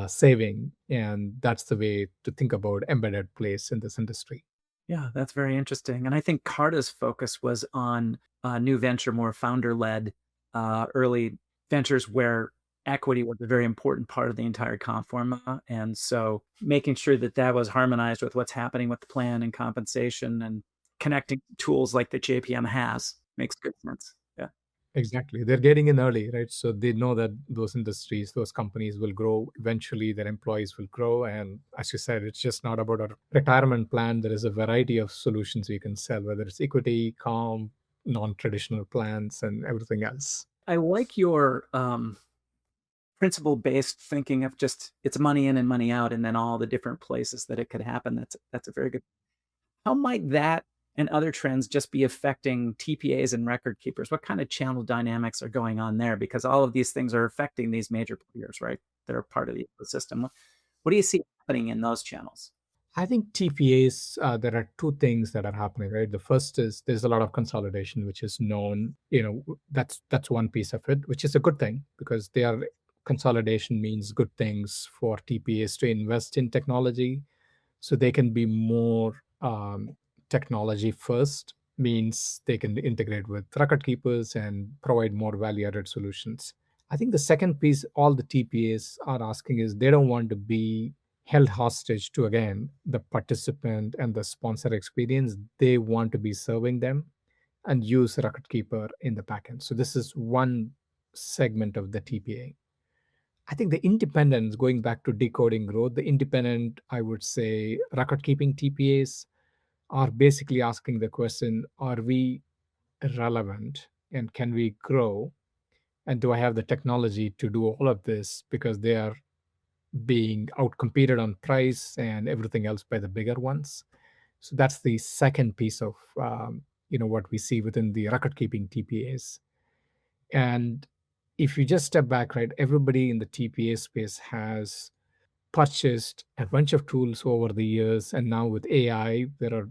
saving, and that's the way to think about embedded place in this industry.
Yeah, that's very interesting. And I think Carta's focus was on new venture, more founder-led early ventures where equity was a very important part of the entire comp formula. And so making sure that that was harmonized with what's happening with the plan and compensation and connecting tools like the JPM has makes good sense. Yeah.
Exactly. They're getting in early, right? So they know that those industries, those companies will grow. Eventually, their employees will grow. And as you said, it's just not about a retirement plan. There is a variety of solutions we can sell, whether it's equity, comp, non traditional plans, and everything else.
I like your principle-based thinking of just it's money in and money out, and then all the different places that it could happen. That's a very good. How might that and other trends just be affecting TPAs and record keepers? What kind of channel dynamics are going on there? Because all of these things are affecting these major players, right? That are part of the ecosystem. What do you see happening in those channels?
I think TPAs, there are two things that are happening, right? The first is there's a lot of consolidation, which is known. That's one piece of it, which is a good thing, because they are consolidation means good things for TPAs to invest in technology, so they can be more technology first. Means they can integrate with record keepers and provide more value added solutions. I think the second piece all the TPAs are asking is they don't want to be held hostage to, again, the participant and the sponsor experience. They want to be serving them and use record keeper in the backend. So this is one segment of the TPA. I think the independence, going back to decoding growth, the independent, I would say, record keeping TPAs are basically asking the question, are we relevant and can we grow? And do I have the technology to do all of this? Because they are being outcompeted on price and everything else by the bigger ones. So that's the second piece of what we see within the record keeping TPAs. And if you just step back, right, everybody in the TPA space has purchased a bunch of tools over the years, and now with AI, there are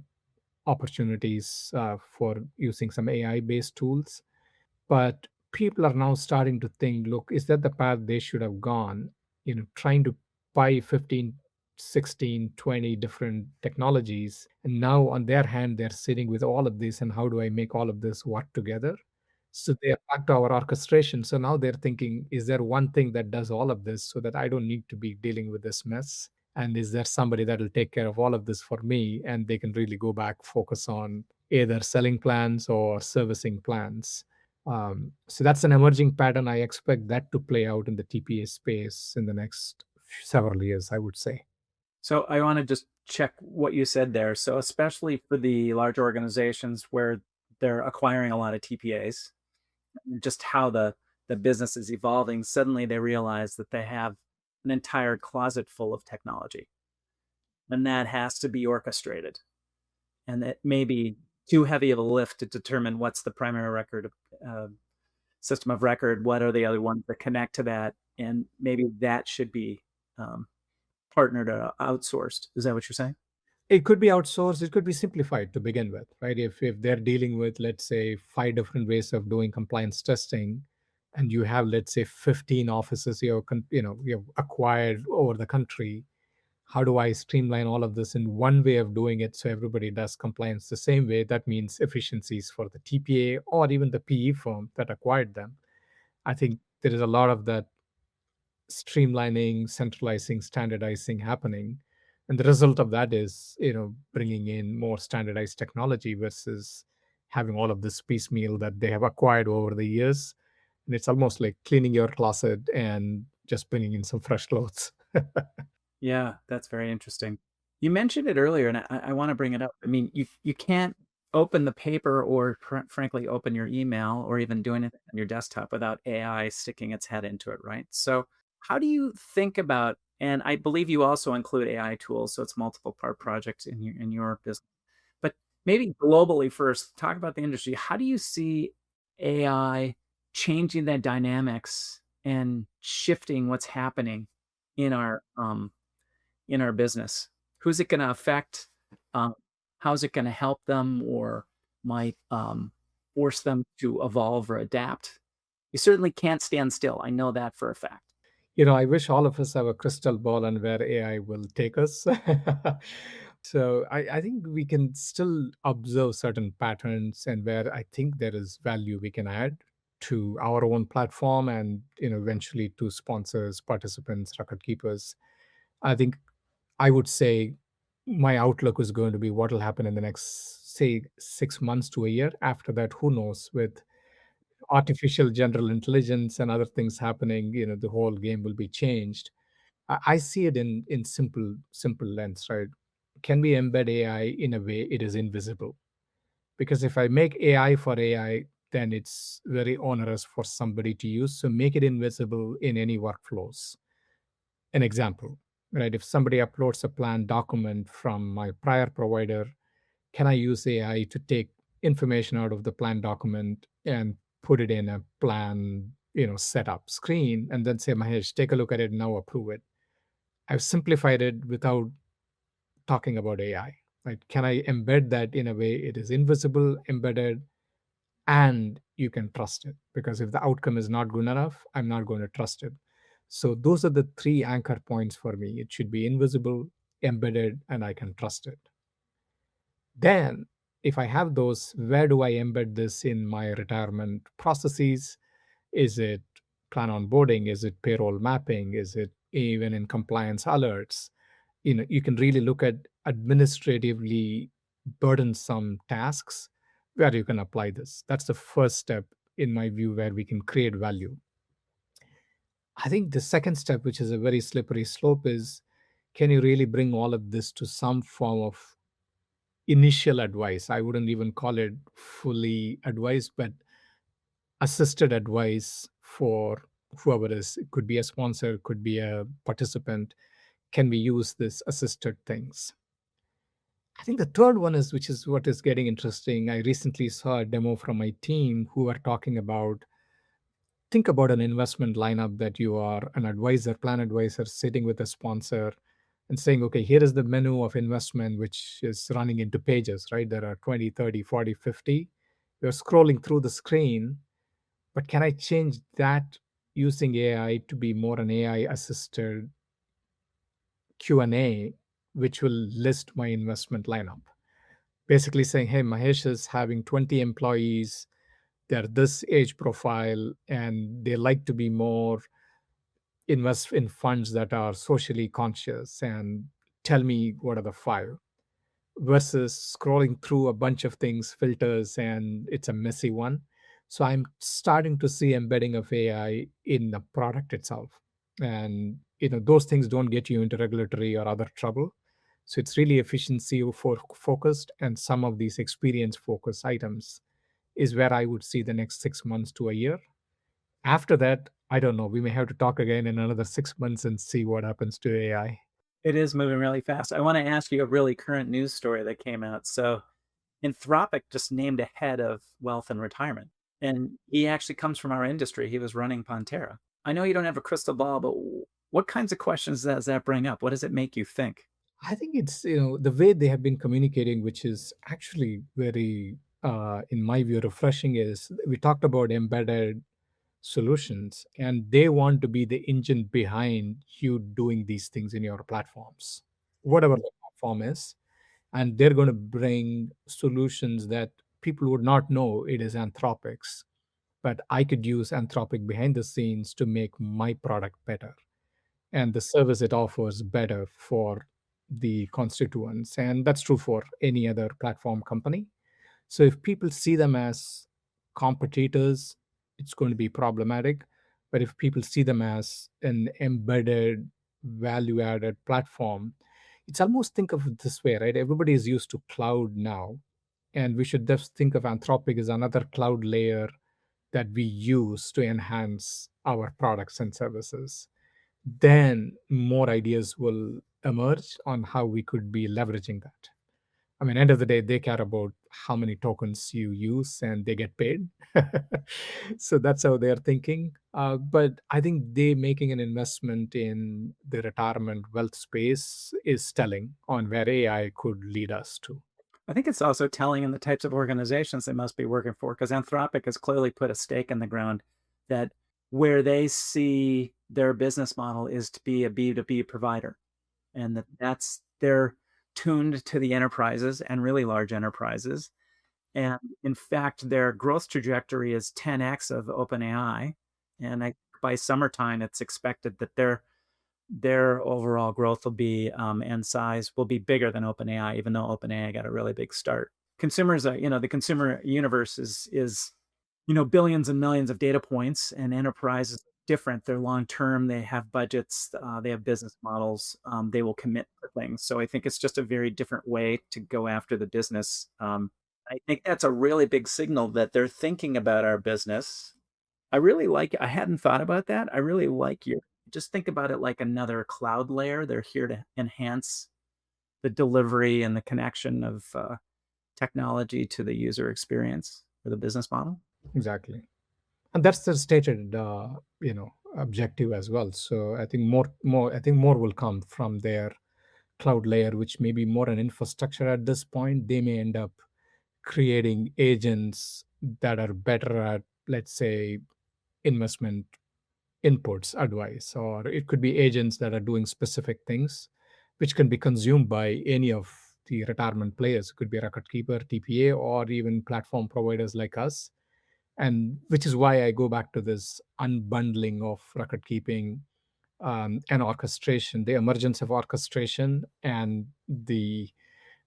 opportunities for using some AI based tools. But people are now starting to think, look, is that the path they should have gone? Trying to buy 15, 16, 20 different technologies. And now on their hand, they're sitting with all of this. And how do I make all of this work together? So they're back to our orchestration. So now they're thinking, is there one thing that does all of this so that I don't need to be dealing with this mess? And is there somebody that will take care of all of this for me? And they can really go back, focus on either selling plans or servicing plans. So that's an emerging pattern. I expect that to play out in the TPA space in the next several years, I would say.
So I want to just check what you said there. So especially for the large organizations where they're acquiring a lot of TPAs, just how the business is evolving, suddenly they realize that they have an entire closet full of technology, and that has to be orchestrated. And it may be too heavy of a lift to determine what's the primary record system of record, what are the other ones that connect to that, and maybe that should be partnered or outsourced. Is that what you're saying?
It could be outsourced, it could be simplified to begin with, right? If they're dealing with, let's say, 5 different ways of doing compliance testing, and you have, let's say, 15 offices you've acquired over the country, how do I streamline all of this in one way of doing it so everybody does compliance the same way? That means efficiencies for the TPA or even the PE firm that acquired them. I think there is a lot of that streamlining, centralizing, standardizing happening. And the result of that is, bringing in more standardized technology versus having all of this piecemeal that they have acquired over the years. And it's almost like cleaning your closet and just bringing in some fresh clothes.
Yeah, that's very interesting. You mentioned it earlier, and I want to bring it up. I mean, you can't open the paper or frankly open your email or even do anything on your desktop without AI sticking its head into it, right? So how do you think about, and I believe you also include AI tools, so it's multiple part projects in your business. But maybe globally first, talk about the industry. How do you see AI changing the dynamics and shifting what's happening in our business? Who's it going to affect? Um, how's it going to help them, or might force them to evolve or adapt? You certainly can't stand still. I know that for a fact.
I wish all of us have a crystal ball on where AI will take us. So I think we can still observe certain patterns and where I think there is value we can add to our own platform and eventually to sponsors, participants, record keepers. I think I would say my outlook is going to be what will happen in the next, say, 6 months to a year. After that, who knows? With artificial general intelligence and other things happening, the whole game will be changed. I see it in simple lens, right? Can we embed AI in a way it is invisible? Because if I make AI for AI, then it's very onerous for somebody to use. So make it invisible in any workflows. An example, right? If somebody uploads a plan document from my prior provider, can I use AI to take information out of the plan document and put it in a plan, setup screen, and then say, Mahesh, take a look at it now, approve it. I've simplified it without talking about AI. Right? Can I embed that in a way it is invisible, embedded, and you can trust it? Because if the outcome is not good enough, I'm not going to trust it. So those are the three anchor points for me. It should be invisible, embedded, and I can trust it. Then, if I have those, where do I embed this in my retirement processes? Is it plan onboarding? Is it payroll mapping? Is it even in compliance alerts? You can really look at administratively burdensome tasks where you can apply this. That's the first step, in my view, where we can create value. I think the second step, which is a very slippery slope, is can you really bring all of this to some form of initial advice? I wouldn't even call it fully advice, but assisted advice for whoever is. It could be a sponsor, could be a participant. Can we use this assisted things? I think the third one is, which is what is getting interesting. I recently saw a demo from my team who are talking about, think about an investment lineup that you are an advisor, plan advisor, sitting with a sponsor and saying, okay, here is the menu of investment, which is running into pages, right? There are 20, 30, 40, 50. You're scrolling through the screen, but can I change that using AI to be more an AI assisted Q&A, which will list my investment lineup? Basically saying, hey, Mahesh is having 20 employees, they're this age profile, and they like to be more invest in funds that are socially conscious, and tell me what are the five, versus scrolling through a bunch of things, filters, and it's a messy one. So I'm starting to see embedding of AI in the product itself. And those things don't get you into regulatory or other trouble. So it's really efficiency for focused, and some of these experience focused items is where I would see the next 6 months to a year. After that, I don't know. We may have to talk again in another 6 months and see what happens to AI.
It is moving really fast. I want to ask you a really current news story that came out. So, Anthropic just named a head of wealth and retirement, and he actually comes from our industry. He was running Pantera. I know you don't have a crystal ball, but what kinds of questions does that bring up? What does it make you think?
I think it's the way they have been communicating, which is actually very, in my view, refreshing. Is we talked about embedded solutions, and they want to be the engine behind you doing these things in your platforms, whatever the platform is, and they're going to bring solutions that people would not know it is Anthropic's, but I could use Anthropic behind the scenes to make my product better and the service it offers better for the constituents. And that's true for any other platform company. So if people see them as competitors, it's going to be problematic. But if people see them as an embedded, value added platform, it's almost, think of it this way, right? Everybody is used to cloud now. And we should just think of Anthropic as another cloud layer that we use to enhance our products and services. Then more ideas will emerge on how we could be leveraging that. I mean, end of the day, they care about how many tokens you use and they get paid. So that's how they're thinking. But I think they making an investment in the retirement wealth space is telling on where AI could lead us to.
I think it's also telling in the types of organizations they must be working for, because Anthropic has clearly put a stake in the ground that where they see their business model is to be a B2B provider, and that's they're tuned to the enterprises and really large enterprises. And in fact, their growth trajectory is 10x of OpenAI. And by summertime, it's expected that their overall growth will be and size will be bigger than OpenAI, even though OpenAI got a really big start. Consumers are, the consumer universe is billions and millions of data points, and enterprise is different. They're long term. They have budgets. They have business models. They will commit to things. So I think it's just a very different way to go after the business. I think that's a really big signal that they're thinking about our business. I really like. I hadn't thought about that. I really like your. Just think about it like another cloud layer. They're here to enhance the delivery and the connection of technology to the user experience or the business model.
Exactly. And that's the stated objective as well. So I think more will come from their cloud layer, which may be more an infrastructure at this point. They may end up creating agents that are better at, let's say, investment inputs advice, or it could be agents that are doing specific things which can be consumed by any of the retirement players. It could be a record keeper, TPA, or even platform providers like us. And which is why I go back to this unbundling of record keeping, and orchestration, the emergence of orchestration, and the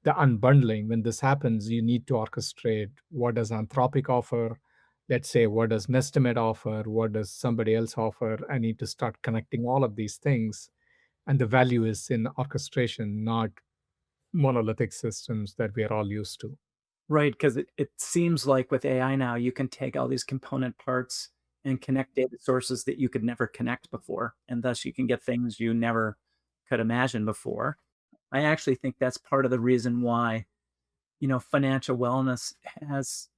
unbundling. When this happens, you need to orchestrate what does Anthropic offer, Let's say, what does Nestimate offer? What does somebody else offer? I need to start connecting all of these things. And the value is in orchestration, not monolithic systems that we are all used to.
Right, because it seems like with AI now, you can take all these component parts and connect data sources that you could never connect before, and thus you can get things you never could imagine before. I actually think that's part of the reason why, financial wellness has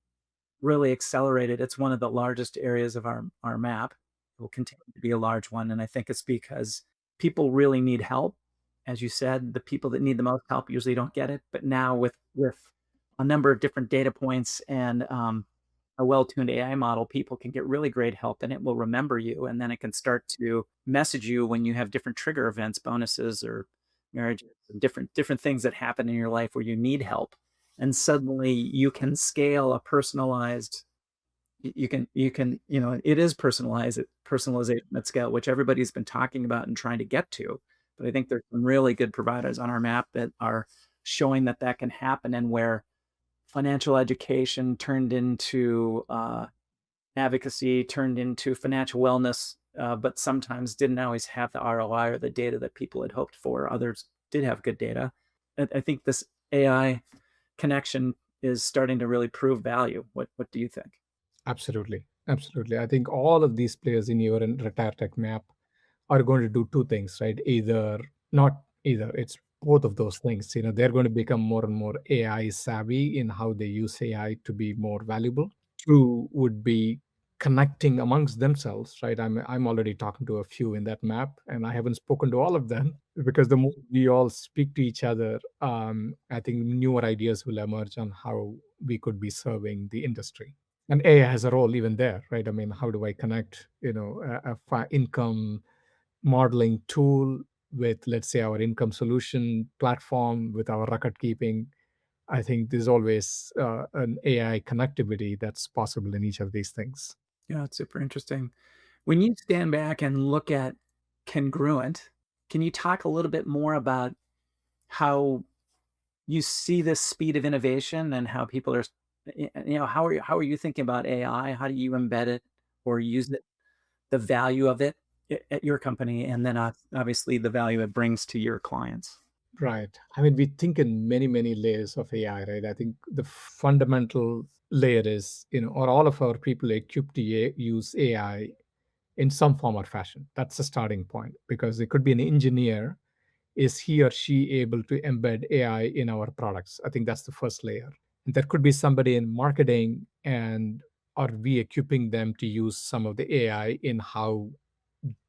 really accelerated. It's one of the largest areas of our map. It will continue to be a large one, and I think it's because people really need help. As you said, the people that need the most help usually don't get it. But now with a number of different data points and a well-tuned AI model, people can get really great help, and it will remember you, and then it can start to message you when you have different trigger events, bonuses or marriages, and different things that happen in your life where you need help, and suddenly you can scale a personalized it is personalization at scale, which everybody's been talking about and trying to get to. But I think there's some really good providers on our map that are showing that that can happen, and where financial education turned into advocacy, turned into financial wellness, but sometimes didn't always have the ROI or the data that people had hoped for. Others did have good data. I think this AI connection is starting to really prove value. What do you think?
Absolutely. Absolutely. I think all of these players in your retire tech map are going to do two things, right? Not either, it's both of those things. They're going to become more and more AI savvy in how they use AI to be more valuable. Two would be connecting amongst themselves, right? I'm already talking to a few in that map, and I haven't spoken to all of them because the more we all speak to each other, I think newer ideas will emerge on how we could be serving the industry. And AI has a role even there, right? I mean, how do I connect, income modeling tool with, let's say, our income solution platform with our record keeping? I think there's always an AI connectivity that's possible in each of these things.
Yeah, it's super interesting. When you stand back and look at Congruent, can you talk a little bit more about how you see this speed of innovation and how people are, how are you thinking about AI? How do you embed it or use it, the value of it at your company, and then obviously the value it brings to your clients?
Right. I mean, we think in many, many layers of AI, right? I think the fundamental layer is, are all of our people equipped to use AI in some form or fashion? That's the starting point, because it could be an engineer. Is he or she able to embed AI in our products? I think that's the first layer. And there could be somebody in marketing, and are we equipping them to use some of the AI in how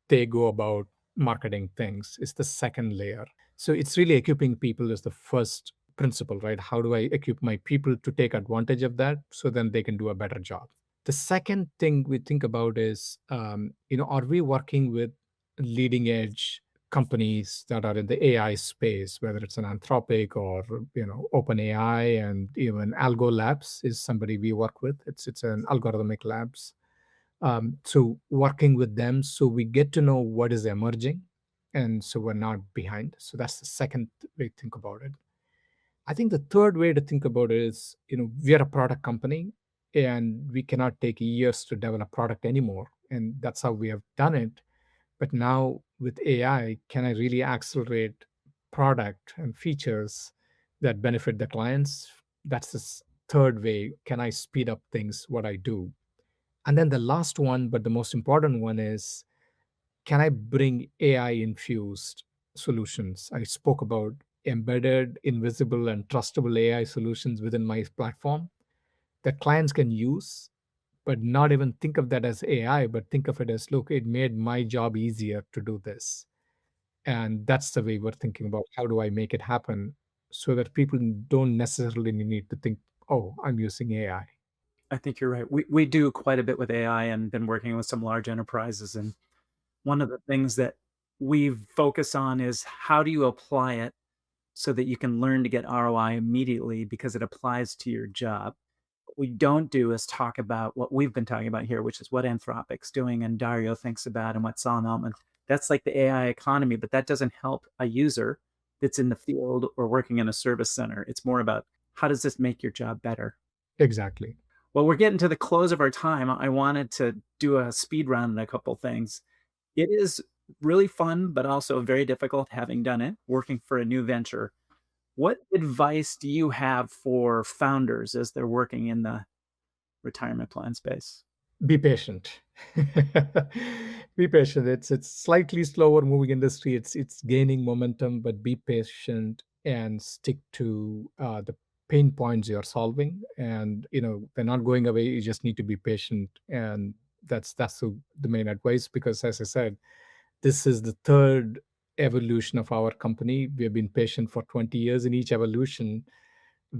they go about marketing things? Is the second layer. So it's really equipping people is the first principle, right? How do I equip my people to take advantage of that so then they can do a better job? The second thing we think about is, are we working with leading edge companies that are in the AI space, whether it's an Anthropic or OpenAI, and even Algo Labs is somebody we work with. It's an algorithmic labs. So working with them, so we get to know what is emerging, and so we're not behind. So that's the second way to think about it. I think the third way to think about it is, we are a product company, and we cannot take years to develop product anymore. And that's how we have done it. But now with AI, can I really accelerate product and features that benefit the clients? That's the third way. Can I speed up things, what I do? And then the last one, but the most important one is, can I bring AI infused solutions? I spoke about embedded, invisible, and trustable AI solutions within my platform that clients can use, but not even think of that as AI, but think of it as, look, it made my job easier to do this. And that's the way we're thinking about how do I make it happen so that people don't necessarily need to think, oh, I'm using AI.
I think you're right. We do quite a bit with AI and been working with some large enterprises. And one of the things that we focus on is how do you apply it so that you can learn to get ROI immediately because it applies to your job. What we don't do is talk about what we've been talking about here, which is what Anthropic's doing and Dario thinks about and what Salam Altman. That's like the AI economy, but that doesn't help a user that's in the field or working in a service center. It's more about how does this make your job better?
Exactly.
Well, we're getting to the close of our time. I wanted to do a speed round on a couple things. It is really fun, but also very difficult having done it, working for a new venture. What advice do you have for founders as they're working in the retirement plan space?
Be patient. Be patient. It's slightly slower moving industry. It's gaining momentum, but be patient and stick to the pain points you're solving. And they're not going away. You just need to be patient, and that's the main advice. Because as I said, this is the third evolution of our company. We have been patient for 20 years. In each evolution,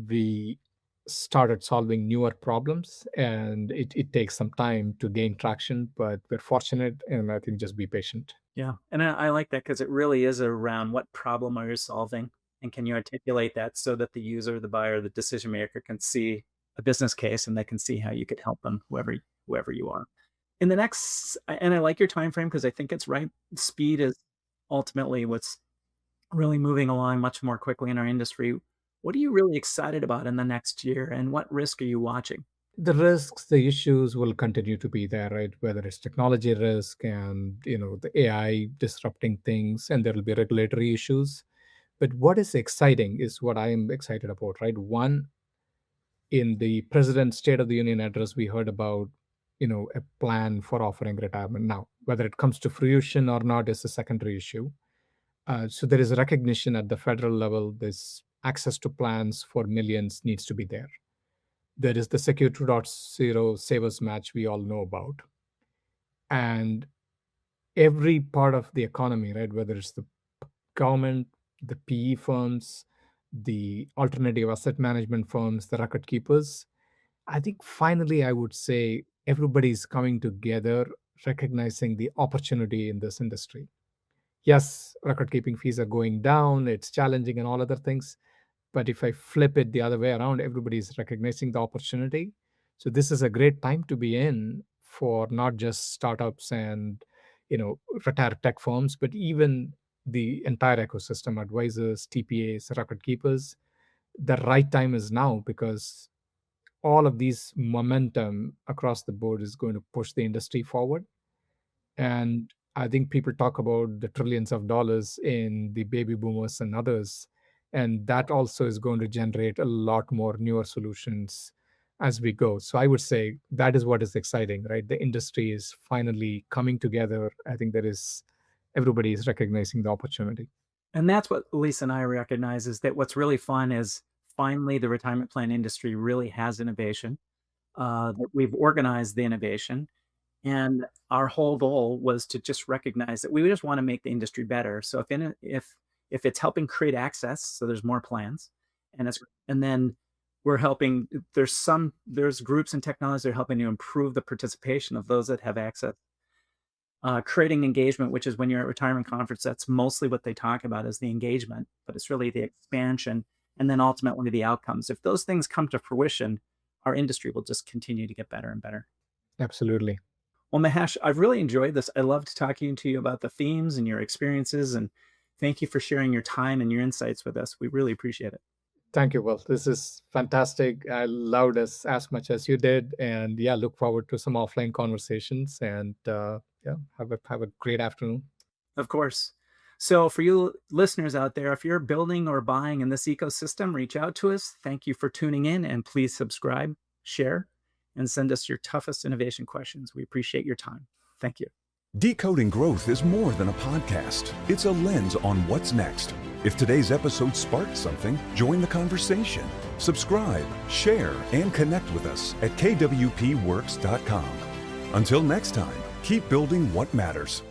we started solving newer problems, and it takes some time to gain traction, but we're fortunate, and I think just be patient.
Yeah. And I like that because it really is around what problem are you solving? And can you articulate that so that the user, the buyer, the decision maker can see a business case and they can see how you could help them, whoever you are. In the next, and I like your time frame because I think it's right. Speed is ultimately what's really moving along much more quickly in our industry. What are you really excited about in the next year, and what risk are you watching?
The risks, the issues will continue to be there, right? Whether it's technology risk and the AI disrupting things, and there will be regulatory issues. But what is exciting is what I am excited about, right? One, in the president's State of the Union address, we heard about a plan for offering retirement. Now, whether it comes to fruition or not is a secondary issue. So there is recognition at the federal level. This access to plans for millions needs to be there. There is the Secure 2.0 savers match we all know about, and every part of the economy, right? Whether it's the government, the PE firms, the alternative asset management firms, the record keepers. I think finally, I would say everybody's coming together, recognizing the opportunity in this industry. Yes, record keeping fees are going down, it's challenging and all other things. But if I flip it the other way around, everybody's recognizing the opportunity. So this is a great time to be in for not just startups and retired tech firms, but even the entire ecosystem, advisors, TPAs, record keepers. The right time is now, because all of these momentum across the board is going to push the industry forward. And I think people talk about the trillions of dollars in the baby boomers and others. And that also is going to generate a lot more newer solutions as we go. So I would say that is what is exciting, right? The industry is finally coming together. I think everybody is recognizing the opportunity.
And that's what Lisa and I recognize, is that what's really fun is finally the retirement plan industry really has innovation. That we've organized the innovation. And our whole goal was to just recognize that we just want to make the industry better. So if it's helping create access, so there's more plans, and then we're helping. There's groups and technologies that are helping to improve the participation of those that have access. Creating engagement, which is when you're at retirement conference, that's mostly what they talk about, is the engagement, but it's really the expansion and then ultimately the outcomes. If those things come to fruition, our industry will just continue to get better and better.
Absolutely.
Well, Mahesh, I've really enjoyed this. I loved talking to you about the themes and your experiences, and thank you for sharing your time and your insights with us. We really appreciate it.
Thank you, Will. This is fantastic. I loved this as much as you did. And yeah, look forward to some offline conversations. And yeah, have a great afternoon.
Of course. So for you listeners out there, if you're building or buying in this ecosystem, reach out to us. Thank you for tuning in, and please subscribe, share, and send us your toughest innovation questions. We appreciate your time. Thank you.
Decoding Growth is more than a podcast. It's a lens on what's next. If today's episode sparked something, join the conversation. Subscribe, share, and connect with us at kwpworks.com. Until next time, keep building what matters.